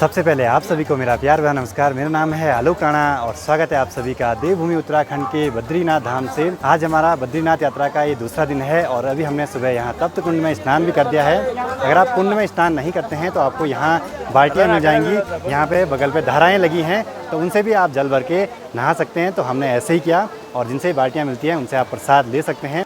सबसे पहले आप सभी को मेरा प्यार भरा नमस्कार। मेरा नाम है आलोक राणा और स्वागत है आप सभी का देवभूमि उत्तराखंड के बद्रीनाथ धाम से। आज हमारा बद्रीनाथ यात्रा का ये दूसरा दिन है और अभी हमने सुबह यहाँ तप्त कुंड में स्नान भी कर दिया है। अगर आप कुंड में स्नान नहीं करते हैं तो आपको यहाँ बाल्टियाँ मिल जाएंगी। यहाँ पे बगल पे धाराएँ लगी हैं तो उनसे भी आप जल भर के नहा सकते हैं। तो हमने ऐसे ही किया और जिनसे बाल्टियाँ मिलती हैं उनसे आप प्रसाद ले सकते हैं।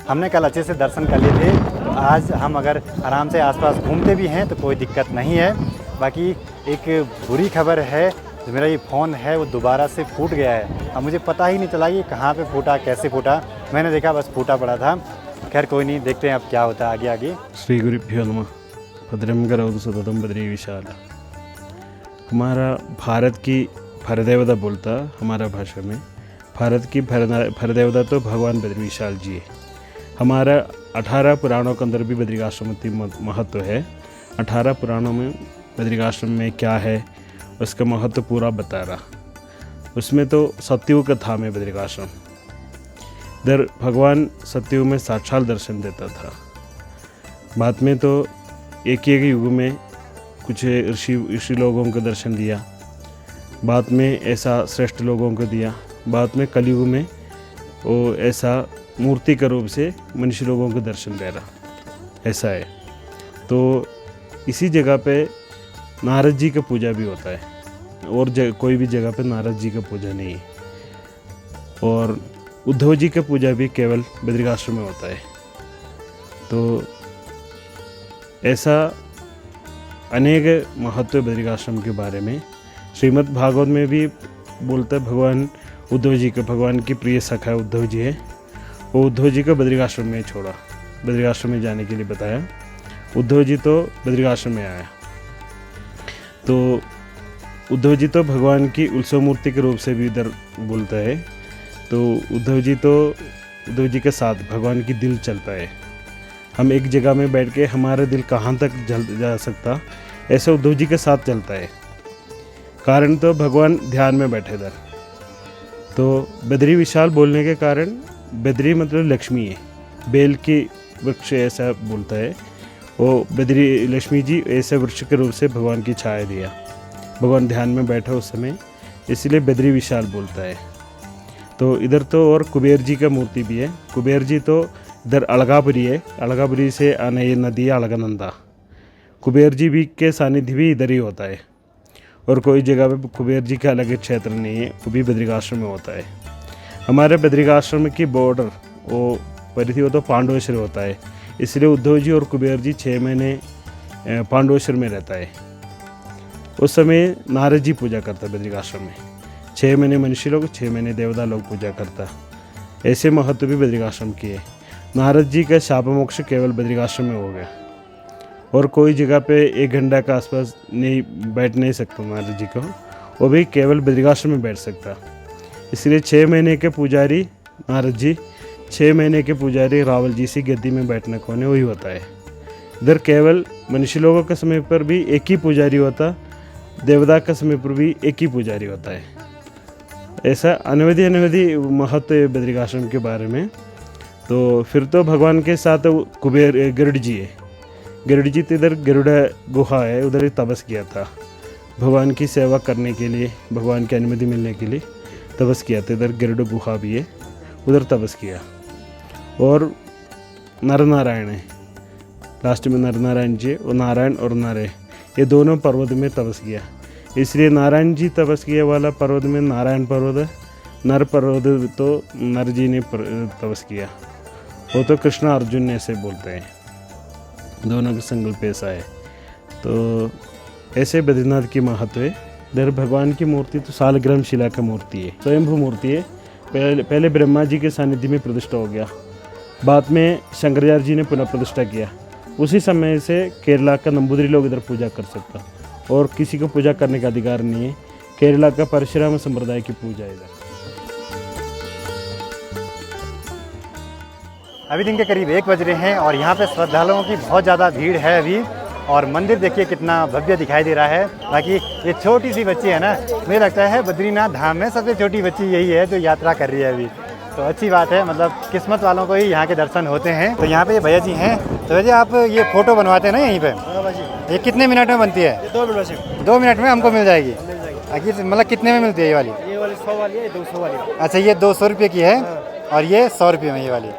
हमने कल अच्छे से दर्शन कर लिए थे तो आज हम अगर आराम से आसपास घूमते भी हैं तो कोई दिक्कत नहीं है। बाकी एक बुरी खबर है, जो मेरा ये फ़ोन है वो दोबारा से फूट गया है। अब मुझे पता ही नहीं चला कि कहाँ पे फूटा, कैसे फूटा। मैंने देखा बस फूटा पड़ा था। खैर कोई नहीं, देखते हैं अब क्या होता है आगे। श्री गुरुभ्यो नमः। भद्रं करोतु सततं बद्री विशाल। हमारा भारत की फरदेवता बोलता हमारा भाषा में, भारत की फरदेवता तो भगवान बद्री विशाल जी है। हमारा 18 पुराणों के अंदर भी बद्रिकाश्रम की महत्व है। 18 पुराणों में बद्रिकाश्रम में क्या है उसका महत्व पूरा बता रहा। उसमें तो सतयुग का था में बद्रिकाश्रम। इधर भगवान सतयुग में साक्षात दर्शन देता था। बाद में तो एक एक युग में कुछ ऋषि लोगों को दर्शन दिया, बाद में ऐसा श्रेष्ठ लोगों को दिया, बाद में कलयुग में वो ऐसा मूर्ति के रूप से मनुष्य लोगों को दर्शन दे रहा। ऐसा है। तो इसी जगह पे नारद जी का पूजा भी होता है और कोई भी जगह पे नारद जी का पूजा नहीं है। और उद्धव जी का पूजा भी केवल बद्रिकाश्रम में होता है। तो ऐसा अनेक महत्व बद्रिकाश्रम के बारे में श्रीमद् भागवत में भी बोलता है। भगवान उद्धव जी का, भगवान की प्रिय सखा उद्धव जी है, वो उद्धव जी को बद्रिकाश्रम में छोड़ा, बद्रिकाश्रम में जाने के लिए बताया। उद्धव जी तो बद्रिकाश्रम में आया। तो उद्धव जी तो भगवान की उत्सव मूर्ति के रूप से भी इधर बोलता है। तो उद्धव जी के साथ भगवान की दिल चलता है। हम एक जगह में बैठ के हमारा दिल कहाँ तक जा सकता, ऐसे उद्धव जी के साथ चलता है। कारण तो भगवान ध्यान में बैठे इधर। तो बद्री विशाल बोलने के कारण, बद्री मतलब लक्ष्मी है, बेल की वृक्ष ऐसा बोलता है। वो बद्री लक्ष्मी जी ऐसे वृक्ष के रूप से भगवान की छाया दिया। भगवान ध्यान में बैठा उस समय, इसलिए बद्री विशाल बोलता है। तो इधर तो और कुबेर जी का मूर्ति भी है। कुबेर जी तो इधर अलगापुरी है। अलगापुरी से आने ये नदी है अलगानंदा। कुबेर जी भी के सानिध्य भी इधर ही होता है। और कोई जगह पे कुबेर जी का अलग क्षेत्र नहीं है, वो भी बद्रिकाश्रम में होता है। हमारे बद्रिकाश्रम की बॉर्डर वो परिधि हो तो पांडवेश्वर होता है। इसलिए उद्धव जी और कुबेर जी 6 महीने पांडवेश्वर में रहता है। उस समय नारद जी पूजा करता है बद्रिकाश्रम में। 6 महीने मनुष्य लोग, 6 महीने देवता लोग पूजा करता। ऐसे महत्व भी बद्रिकाश्रम की है। नारद जी का शाप मोक्ष केवल बद्रिकाश्रम में हो गया और कोई जगह पे 1 घंटा के आसपास नहीं बैठ नहीं सकता नारद जी को, वो भी केवल बद्रिकाश्रम में बैठ सकता। इसलिए 6 महीने के पुजारी नारद जी, 6 महीने के पुजारी रावल जी सी गद्दी में बैठने कौन है वही होता है। इधर केवल मनुष्य लोगों के समय पर भी एक ही पुजारी होता, देवता के समय पर भी एक ही पुजारी होता है। ऐसा अनवधि महत्व है बद्रिकाश्रम के बारे में। तो फिर तो भगवान के साथ कुबेर गरुड़ जी है। गरुड़ जी तो इधर गरुड़ गुहा है, उधर ही तपस किया था भगवान की सेवा करने के लिए, भगवान की अनुमति मिलने के लिए तपस किया था। इधर गरुड़ गुहा भी है, उधर तपस किया। और नर नारायण है, लास्ट में नर नारायण जी, और नारायण और नर ये दोनों पर्वत में तपस किया। इसलिए नारायण जी तपस किया वाला पर्वत में नारायण पर्वत है, नर पर्वत तो नर जी ने तपस किया। वो तो कृष्ण अर्जुन ऐसे बोलते हैं, दोनों का संकल्प ऐसा है। तो ऐसे बद्रीनाथ की महत्व है। इधर भगवान की मूर्ति तो सालग्राम शिला की मूर्ति है, स्वयंभू मूर्ति है। पहले ब्रह्मा जी के सानिध्य में प्रतिष्ठा हो गया, बाद में शंकराचार्य जी ने पुनः प्रतिष्ठा किया। उसी समय से केरला का नंबूदरी लोग इधर पूजा कर सकता और किसी को पूजा करने का अधिकार नहीं है। केरला का परशुराम संप्रदाय की पूजा है इधर। अभी दिन के करीब 1 बज रहे हैं और यहाँ पे श्रद्धालुओं की बहुत ज़्यादा भीड़ है अभी। और मंदिर देखिए कितना भव्य दिखाई दे रहा है। बाकी ये छोटी सी बच्ची है ना, मुझे लगता है बद्रीनाथ धाम में सबसे छोटी बच्ची यही है जो यात्रा कर रही है अभी। तो अच्छी बात है, मतलब किस्मत वालों को ही यहाँ के दर्शन होते हैं। तो यहाँ पे ये भैया जी हैं। तो भैया आप ये फ़ोटो बनवाते हैं ना यहीं पे? ये कितने मिनट में बनती है? ये 2 मिनट से 2 मिनट में हमको मिल जाएगी। मिल जाएगी। आखिर मतलब कितने में मिलती है ये वाली? ये वाली 100 वाली है, 200 वाली है। अच्छा, ये 200 रुपये की है और ये 100 रुपये में ये वाली।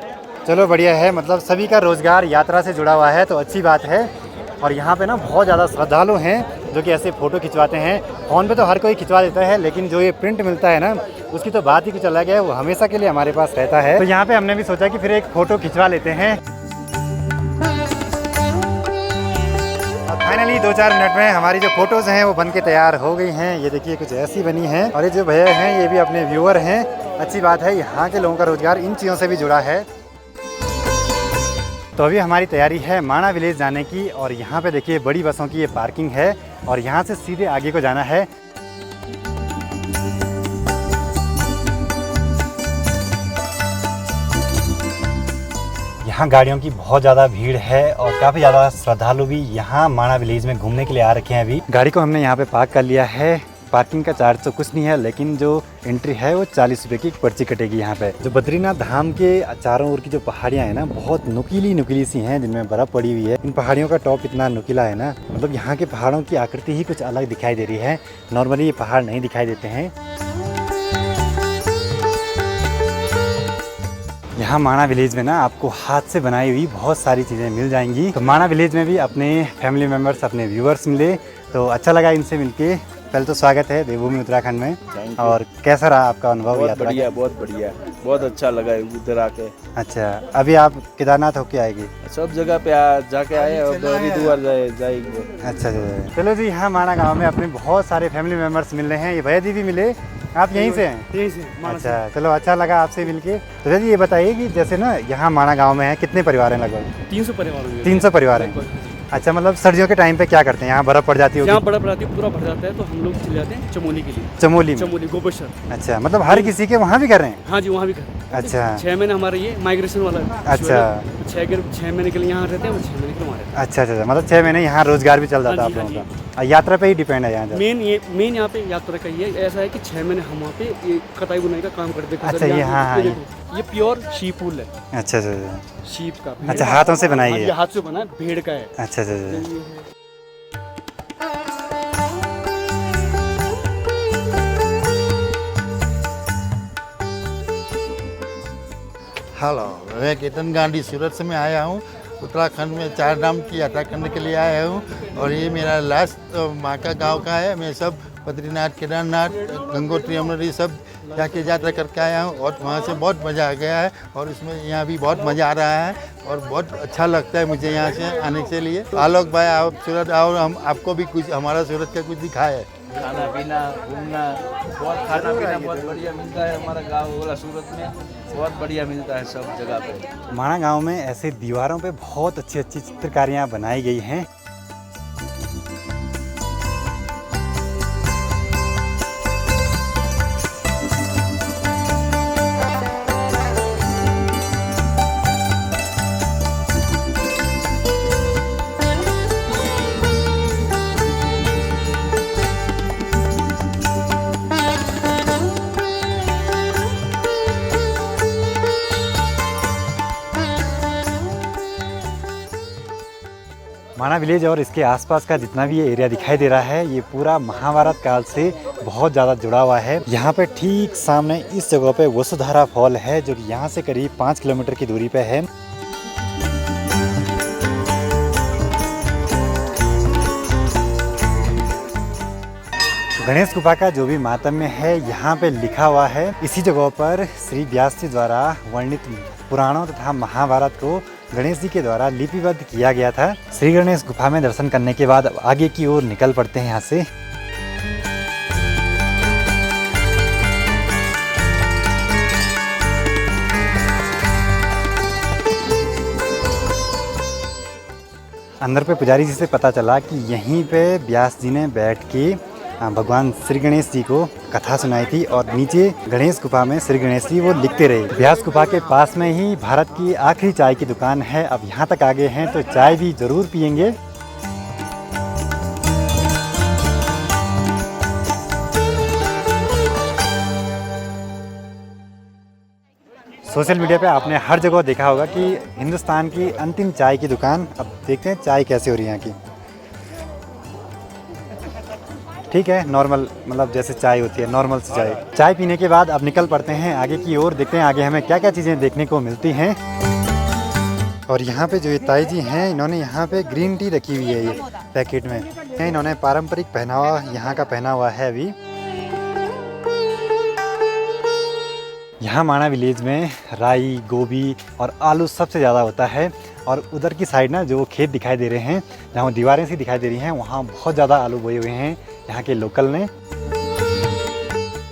चलो बढ़िया है, मतलब सभी का रोज़गार यात्रा से जुड़ा हुआ है तो अच्छी बात है। और यहाँ पे ना बहुत ज़्यादा श्रद्धालु हैं जो कि ऐसे फ़ोटो खिंचवाते हैं। फ़ोन पे तो हर कोई खिंचवा देता है, लेकिन जो ये प्रिंट मिलता है ना उसकी तो बात ही कुछ अलग है, वो हमेशा के लिए हमारे पास रहता है। तो यहाँ पे हमने भी सोचा कि फिर एक फ़ोटो खिंचवा लेते हैं। और फाइनली 2-4 मिनट में हमारी जो फ़ोटोज़ हैं वो बन के तैयार हो गई हैं। ये देखिए कुछ ऐसी बनी हैं। और ये जो भैया हैं ये भी अपने व्यूअर हैं। अच्छी बात है, यहाँ के लोगों का रोज़गार इन चीज़ों से भी जुड़ा है। तो अभी हमारी तैयारी है माणा विलेज जाने की और यहाँ पे देखिए बड़ी बसों की ये पार्किंग है और यहाँ से सीधे आगे को जाना है। यहाँ गाड़ियों की बहुत ज़्यादा भीड़ है और काफ़ी ज़्यादा श्रद्धालु भी यहाँ माणा विलेज में घूमने के लिए आ रखे हैं। अभी गाड़ी को हमने यहाँ पे पार्क कर लिया है। पार्किंग का चार्ज तो कुछ नहीं है, लेकिन जो एंट्री है वो 40 रुपये की पर्ची कटेगी यहाँ पे। जो बद्रीनाथ धाम के चारों ओर की जो पहाड़ियाँ हैं ना बहुत नुकीली सी हैं, जिनमें बर्फ़ पड़ी हुई है। इन पहाड़ियों का टॉप इतना नुकीला है ना, मतलब यहाँ के पहाड़ों की आकृति ही कुछ अलग दिखाई दे रही है। नॉर्मली ये पहाड़ नहीं दिखाई देते हैं। यहाँ माणा विलेज में ना आपको हाथ से बनाई हुई बहुत सारी चीज़ें मिल जाएंगी। तो माणा विलेज में भी अपने फैमिली मेम्बर्स, अपने व्यूअर्स मिले तो अच्छा लगा इनसे मिलके। पहले तो स्वागत है देवभूमि उत्तराखंड में। और कैसा रहा आपका अनुभव? बहुत बढ़िया, बहुत बढ़िया, बहुत अच्छा लगा उधर आके। अच्छा, अभी आप केदारनाथ होके आएगी? सब जगह पे जाके आए और हरिद्वार जाएंगे। अच्छा, चलो जी। यहाँ माणा गांव में अपने बहुत सारे फैमिली मेम्बर्स मिल रहे हैं। ये भैया जी भी मिले। आप यहीं से हैं? यहीं से। अच्छा, चलो अच्छा लगा आपसे मिलके। तो भैया जी ये बताइए कि जैसे ना यहाँ माणा गाँव में है कितने परिवार हैं? लगभग 300 परिवार होंगे। 300 परिवार हैं। अच्छा, मतलब सर्दियों के टाइम पे क्या करते हैं? यहाँ बर्फ़ पड़ जाती होगी? यहाँ बर्फ पड़ती है, पूरा भर जाता है तो हम लोग चले जाते हैं चमोली के लिए। चमोली में? चमोली, गोपेश्वर। अच्छा, मतलब हर किसी के वहाँ भी कर रहे हैं? हाँ जी, वहाँ भी कर। अच्छा। 6 महीने हमारा ये माइग्रेशन वाला है। अच्छा। 6 महीने के लिए यहाँ रहते हैं और 6 महीने के लिए वहाँ रहते हैं। अच्छा, मतलब 6 महीने यहाँ रोजगार भी चल जाता है हाँ आप जी, लोगों हाँ का? यात्रा पे ही डिपेंड है यहाँ? मेन यहाँ पे यात्रा का ये ऐसा है कि 6 महीने हम वहाँ पे ये कटाई बुनाई का काम करते हैं। अच्छा, ये हाँ, ये प्योर शीप वूल है। अच्छा, शीप का। अच्छा, हाथों से बनाई है? ये हाथ से बना है, भेड़ का है। अच्छा। हेलो, मैं केतन गांधी सूरत से मैं आया हूँ। उत्तराखंड में 4 धाम की यात्रा करने के लिए आया हूँ और ये मेरा लास्ट माँ का गाँव का है। मैं सब बद्रीनाथ, केदारनाथ, गंगोत्री, यमुनोत्री सब जाके यात्रा करके आया हूँ और वहाँ से बहुत मज़ा आ गया है और इसमें यहाँ भी बहुत मज़ा आ रहा है और बहुत अच्छा लगता है मुझे यहाँ से आने के लिए। आलोक भाई, आप सूरत आओ, हम आपको भी कुछ हमारा सूरत का कुछ दिखाए। खाना पीना, घूमना, बहुत खाना पीना बहुत बढ़िया मिलता है। हमारा गाँव वाला सूरत में बहुत बढ़िया मिलता है सब जगह पे। माणा गांव में ऐसे दीवारों पे बहुत अच्छी चित्रकारियाँ बनाई गई हैं। माणा विलेज और इसके आसपास का जितना भी ये एरिया दिखाई दे रहा है ये पूरा महाभारत काल से बहुत ज़्यादा जुड़ा हुआ है। यहाँ पे ठीक सामने इस जगह पे वसुधारा फॉल है जो कि यहाँ से करीब 5 किलोमीटर की दूरी पे है। गणेश गुफा का जो भी मातम्य है यहाँ पे लिखा हुआ है। इसी जगह पर श्री व्यास जी द्वारा वर्णित पुराणों तथा महाभारत को गणेश जी के द्वारा लिपिबद्ध किया गया था। श्री गणेश गुफा में दर्शन करने के बाद आगे की ओर निकल पड़ते हैं यहाँ से। अंदर पे पुजारी जी से पता चला कि यहीं पे व्यास जी ने बैठ के भगवान श्री गणेश जी को कथा सुनाई थी और नीचे गणेश गुफा में श्री गणेश जी वो लिखते रहे। व्यास गुफा के पास में ही भारत की आखिरी चाय की दुकान है। अब यहाँ तक आ गए हैं तो चाय भी ज़रूर पियेंगे। सोशल मीडिया पे आपने हर जगह देखा होगा कि हिंदुस्तान की अंतिम चाय की दुकान। अब देखते हैं चाय कैसे हो रही है यहाँ की। ठीक है, नॉर्मल मतलब जैसे चाय होती है, नॉर्मल सी चाय। चाय पीने के बाद अब निकल पड़ते हैं आगे की ओर, देखते हैं आगे हमें क्या क्या चीज़ें देखने को मिलती हैं। और यहाँ पे जो ये ताई जी हैं, इन्होंने यहाँ पे ग्रीन टी रखी हुई है ये पैकेट में। इन्होंने पारंपरिक पहनावा यहाँ का पहना हुआ है अभी। यहाँ माणा विलेज में राई, गोभी और आलू सबसे ज़्यादा होता है। और उधर की साइड ना जो खेत दिखाई दे रहे हैं, जहाँ दीवारें सी दिखाई दे रही हैं, वहाँ बहुत ज़्यादा आलू बोए हुए हैं यहाँ के लोकल ने।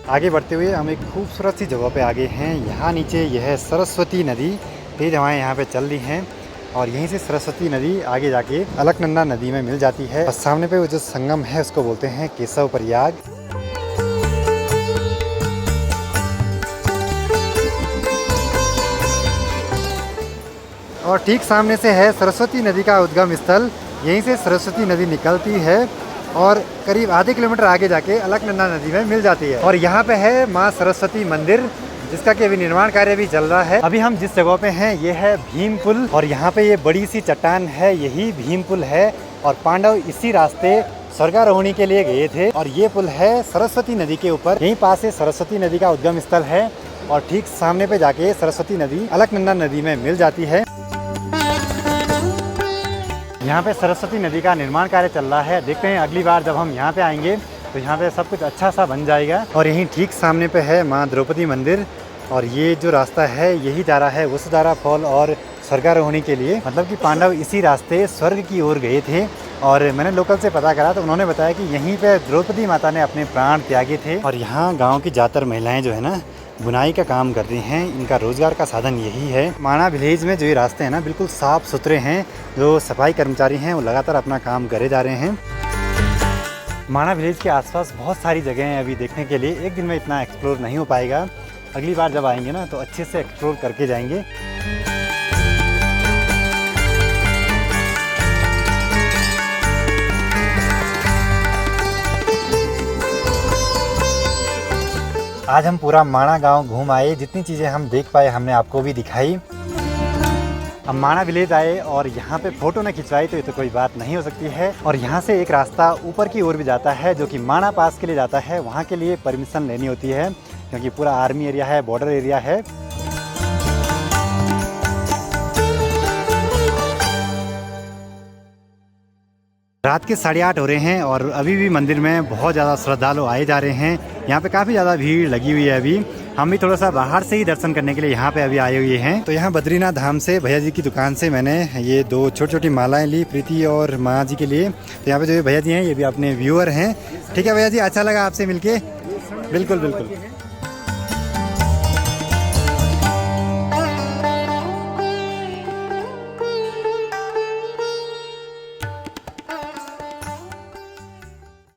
आगे बढ़ते हुए हम एक खूबसूरत सी जगह पे आ गए हैं। यहाँ नीचे यह है सरस्वती नदी, तेज हवाएं यहाँ पे चल रही हैं। और यहीं से सरस्वती नदी आगे जाके अलकनंदा नदी में मिल जाती है। और सामने पे वो जो संगम है उसको बोलते हैं केशव प्रयाग। और ठीक सामने से है सरस्वती नदी का उद्गम स्थल। यहीं से सरस्वती नदी निकलती है और करीब आधे किलोमीटर आगे जाके अलकनंदा नदी में मिल जाती है। और यहाँ पे है माँ सरस्वती मंदिर, जिसका कि अभी निर्माण कार्य भी चल रहा है। अभी हम जिस जगह पे हैं ये है भीम पुल, और यहाँ पे ये बड़ी सी चट्टान है, यही भीम पुल है। और पांडव इसी रास्ते स्वर्गारोहणी के लिए गए थे। और ये पुल है सरस्वती नदी के ऊपर, यहीं पास से सरस्वती नदी का उद्गम स्थल है। और ठीक सामने पे जाके सरस्वती नदी अलकनंदा नदी में मिल जाती है। यहाँ पे सरस्वती नदी का निर्माण कार्य चल रहा है। देखते हैं अगली बार जब हम यहाँ पे आएंगे तो यहाँ पे सब कुछ अच्छा सा बन जाएगा। और यहीं ठीक सामने पे है माँ द्रौपदी मंदिर। और ये जो रास्ता है यही जा रहा है वसुधारा फॉल और स्वर्गारोहणी के लिए। मतलब कि पांडव इसी रास्ते स्वर्ग की ओर गए थे। और मैंने लोकल से पता करा तो उन्होंने बताया कि यहीं पे द्रौपदी माता ने अपने प्राण त्यागे थे। और यहाँ गाँव की ज़्यादातर महिलाएँ जो है ना बुनाई का काम करती हैं, इनका रोज़गार का साधन यही है। माणा विलेज में जो ये रास्ते हैं ना बिल्कुल साफ़ सुथरे हैं। जो सफाई कर्मचारी हैं वो लगातार अपना काम करे जा रहे हैं। माणा विलेज के आसपास बहुत सारी जगह हैं अभी देखने के लिए। एक दिन में इतना एक्सप्लोर नहीं हो पाएगा। अगली बार जब आएंगे ना तो अच्छे से एक्सप्लोर करके जाएंगे। आज हम पूरा माणा गांव घूम आए। जितनी चीज़ें हम देख पाए हमने आपको भी दिखाई। अब माणा विलेज आए और यहाँ पे फ़ोटो न खिंचवाई तो ये तो कोई बात नहीं हो सकती है। और यहाँ से एक रास्ता ऊपर की ओर भी जाता है जो कि माणा पास के लिए जाता है। वहाँ के लिए परमिशन लेनी होती है क्योंकि पूरा आर्मी एरिया है, बॉर्डर एरिया है। रात के 8:30 हो रहे हैं और अभी भी मंदिर में बहुत ज़्यादा श्रद्धालु आए जा रहे हैं। यहाँ पे काफ़ी ज़्यादा भीड़ लगी हुई है। अभी हम भी थोड़ा सा बाहर से ही दर्शन करने के लिए यहाँ पे अभी आए हुए हैं। तो यहाँ बद्रीनाथ धाम से भैया जी की दुकान से मैंने ये 2 छोटी छोटी मालाएं ली प्रीति और माँ जी के लिए। तो यहाँ पे जो भैया जी हैं ये भी अपने व्यूअर हैं। ठीक है भैया जी, अच्छा लगा आपसे मिलके। बिल्कुल बिल्कुल।